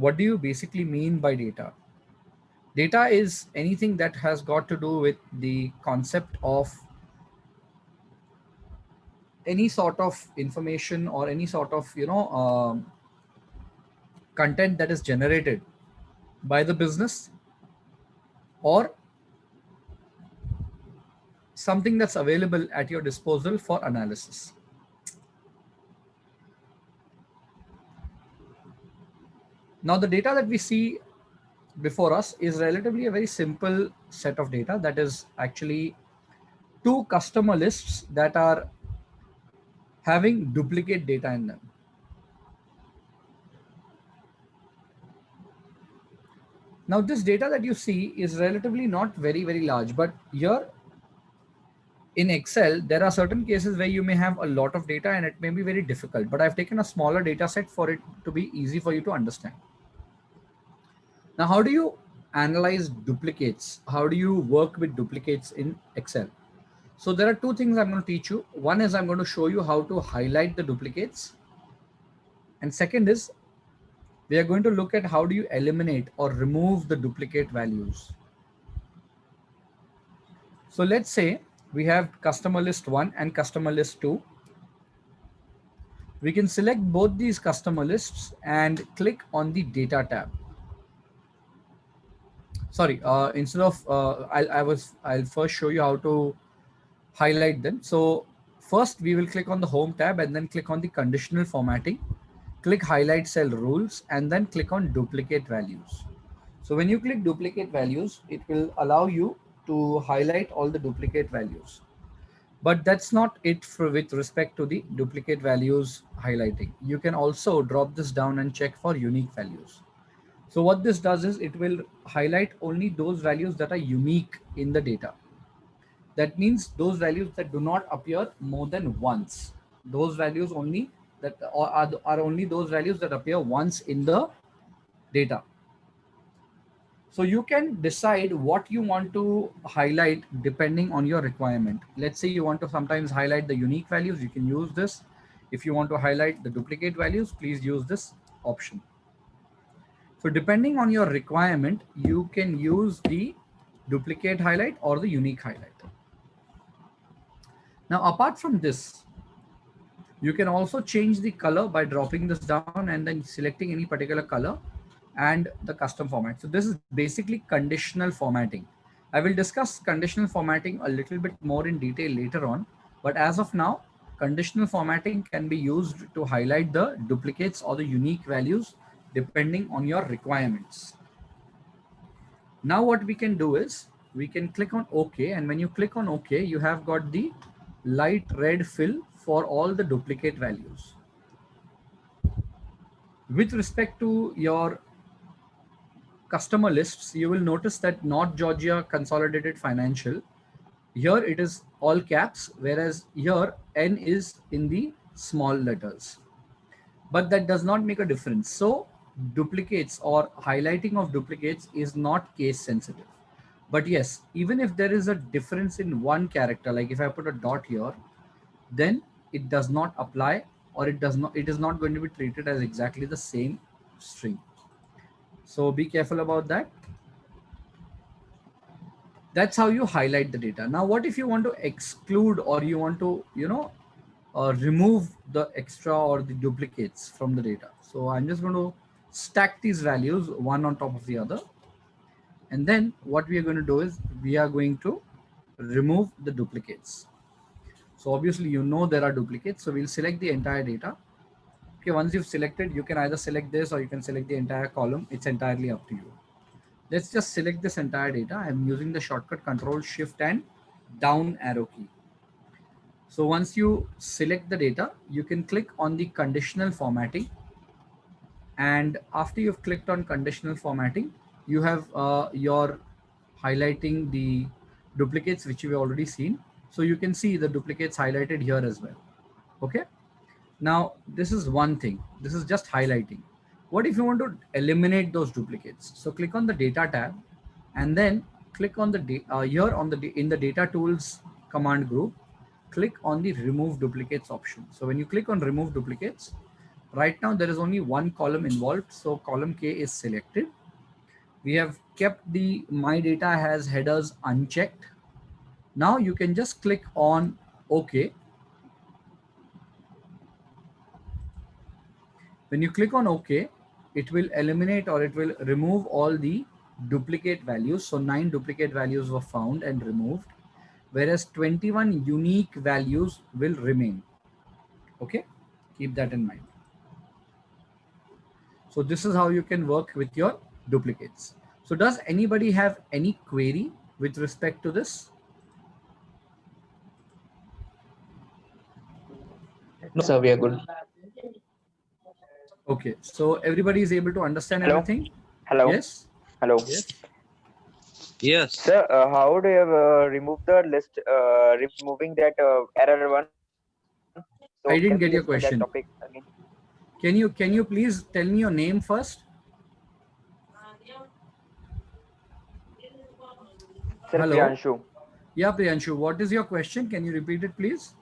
what do you basically mean by data? Data is anything that has got to do with the concept of any sort of information or any sort of, content that is generated by the business, or something that's available at your disposal for analysis. Now, the data that we see before us is relatively a very simple set of data, that is actually two customer lists that are having duplicate data in them. Now, this data that you see is relatively not very large, but here in Excel, there are certain cases where you may have a lot of data and it may be very difficult, but I've taken a smaller data set for it to be easy for you to understand. Now, how do you analyze duplicates? How do you work with duplicates in Excel? So there are two things I'm going to teach you. One is I'm going to show you how to highlight the duplicates. And second is we are going to look at how do you eliminate or remove the duplicate values. So let's say we have customer list 1 and customer list 2. We can select both these customer lists and click on the data tab. Sorry, instead of I'll first show you how to highlight them. So first we will click on the home tab and then click on the conditional formatting, click highlight cell rules, and then click on duplicate values. So when you click duplicate values, it will allow you to highlight all the duplicate values. But that's not it with respect to the duplicate values highlighting. You can also drop this down and check for unique values. So what this does is it will highlight only those values that are unique in the data. That means those values that do not appear more than once. Those values only that are only those values that appear once in the data. So you can decide what you want to highlight depending on your requirement. Let's say you want to sometimes highlight the unique values, you can use this. If you want to highlight the duplicate values, please use this option. So depending on your requirement, you can use the duplicate highlight or the unique highlight. Now, apart from this, you can also change the color by dropping this down and then selecting any particular color and the custom format. So this is basically conditional formatting. I will discuss conditional formatting a little bit more in detail later on, but as of now, conditional formatting can be used to highlight the duplicates or the unique values depending on your requirements. Now what we can do is we can click on OK, and when you click on OK, you have got the light red fill for all the duplicate values. With respect to your customer lists, you will notice that North Georgia Consolidated Financial, here it is all caps, whereas here N is in the small letters. But that does not make a difference. So duplicates or highlighting of duplicates is not case sensitive. But yes, even if there is a difference in one character, like if I put a dot here, then it does not apply, or it is not going to be treated as exactly the same string. So be careful about that. That's how you highlight the data. Now, what if you want to exclude, or you want to, remove the extra or the duplicates from the data? So I'm just going to stack these values one on top of the other. And then what we are going to do is we are going to remove the duplicates. So obviously, there are duplicates. So we'll select the entire data. Okay, once you've selected, you can either select this or you can select the entire column. It's entirely up to you. Let's just select this entire data. I'm using the shortcut Control Shift and down arrow key. So once you select the data, you can click on the conditional formatting. And after you've clicked on conditional formatting, you have your highlighting the duplicates, which you've already seen. So you can see the duplicates highlighted here as well. Okay. Now, this is one thing. This is just highlighting. What if you want to eliminate those duplicates? So click on the data tab and then click on the here on the in the data tools command group, click on the remove duplicates option. So when you click on remove duplicates, Right now there is only one column involved, so column K is selected. We have kept the my data has headers unchecked. Now you can just click on OK. When you click on OK, it will eliminate or it will remove all the duplicate values. So 9 duplicate values were found and removed, whereas 21 unique values will remain. Okay, keep that in mind. So this is how you can work with your duplicates. So does anybody have any query with respect to this? No, sir, we are good. Okay, so everybody is able to understand Hello. everything? Hello. Yes? Hello. Yes. Yes. Sir, how do you remove the list, removing that error one? So I can didn't you get your explain that question. topic again? Can you please tell me your name first? Sir Hello. Priyanshu. Yeah, Priyanshu, what is your question? Can you repeat it, please?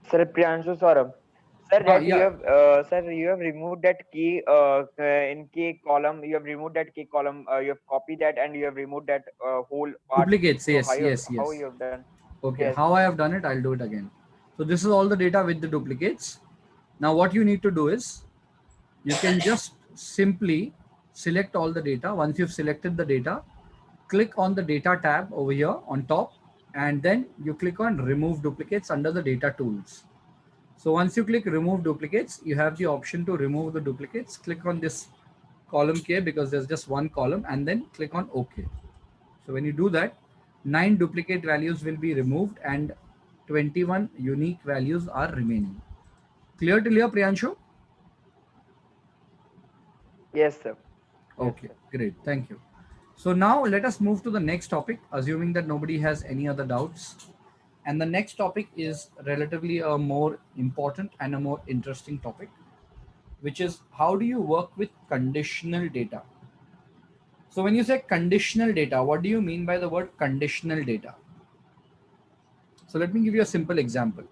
Sir Priyanshu Saurabh. Sir, Yeah. sir, you have removed that key in key column. You have removed that key column. You have copied that and you have removed that whole part. Duplicates. So Yes, yes, how yes. you have done? Okay. Yes. How I have done it, I'll do it again. So this is all the data with the duplicates. Now what you need to do is you can just simply select all the data. Once you've selected the data, click on the data tab over here on top, and then you click on remove duplicates under the data tools. So once you click remove duplicates, you have the option to remove the duplicates. Click on this column K because there's just one column, and then click on OK. So when you do that, 9 duplicate values will be removed and 21 unique values are remaining. Clear till here, Priyanshu? Yes, sir. Yes, Okay, sir. great. Thank you. So now let us move to the next topic, assuming that nobody has any other doubts. And the next topic is relatively a more important and a more interesting topic, which is how do you work with conditional data? So when you say conditional data, what do you mean by the word conditional data? So let me give you a simple example.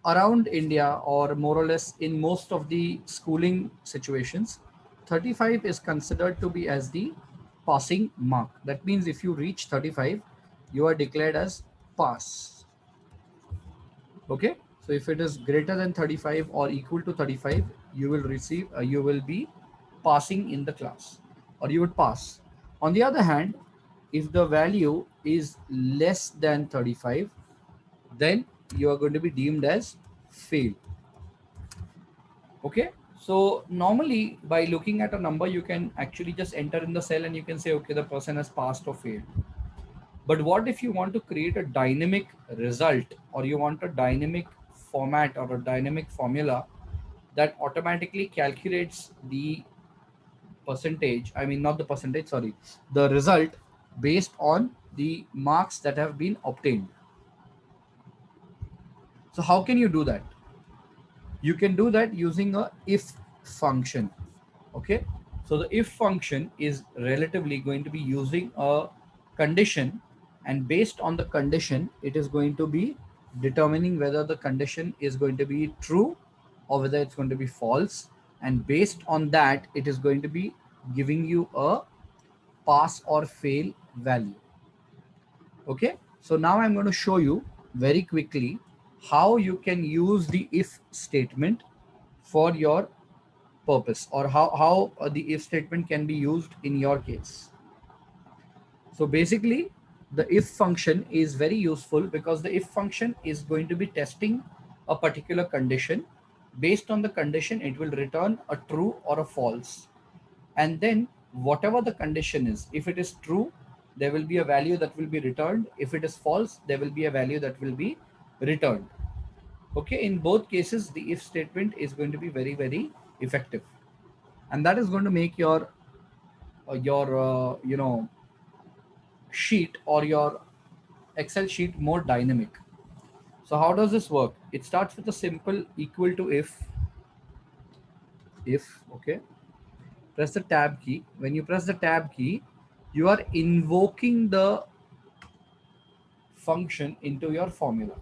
Around India, or more or less in most of the schooling situations, 35 is considered to be as the passing mark. That means if you reach 35, you are declared as pass. Okay. So if it is greater than 35 or equal to 35, you will receive, you will be passing in the class, or you would pass. On the other hand, if the value is less than 35, then you are going to be deemed as fail. Okay. So normally by looking at a number, you can actually just enter in the cell and you can say, okay, the person has passed or failed. But what if you want to create a dynamic result, or you want a dynamic format or a dynamic formula that automatically calculates the percentage, I mean, not the percentage, sorry, the result based on the marks that have been obtained. So how can you do that? You can do that using a if function. Okay. So the if function is relatively going to be using a condition, and based on the condition, it is going to be determining whether the condition is going to be true or whether it's going to be false. And based on that, it is going to be giving you a pass or fail value. Okay. So now I'm going to show you very quickly how you can use the if statement for your purpose, or how the if statement can be used in your case. So basically, the if function is very useful because the if function is going to be testing a particular condition. Based on the condition, it will return a true or a false. And then whatever the condition is, if it is true, there will be a value that will be returned. If it is false, there will be a value that will be returned. Okay, in both cases, the if statement is going to be very, very effective. And that is going to make your sheet or your Excel sheet more dynamic. So how does this work? It starts with a simple equal to if. Okay, press the tab key. When you press the tab key, you are invoking the function into your formula.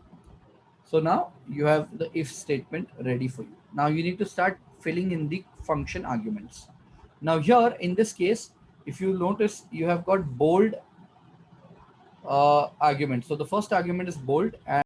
So now you have the if statement ready for you. Now you need to start filling in the function arguments. Now here in this case, if you notice, you have got bold argument. So the first argument is bold, and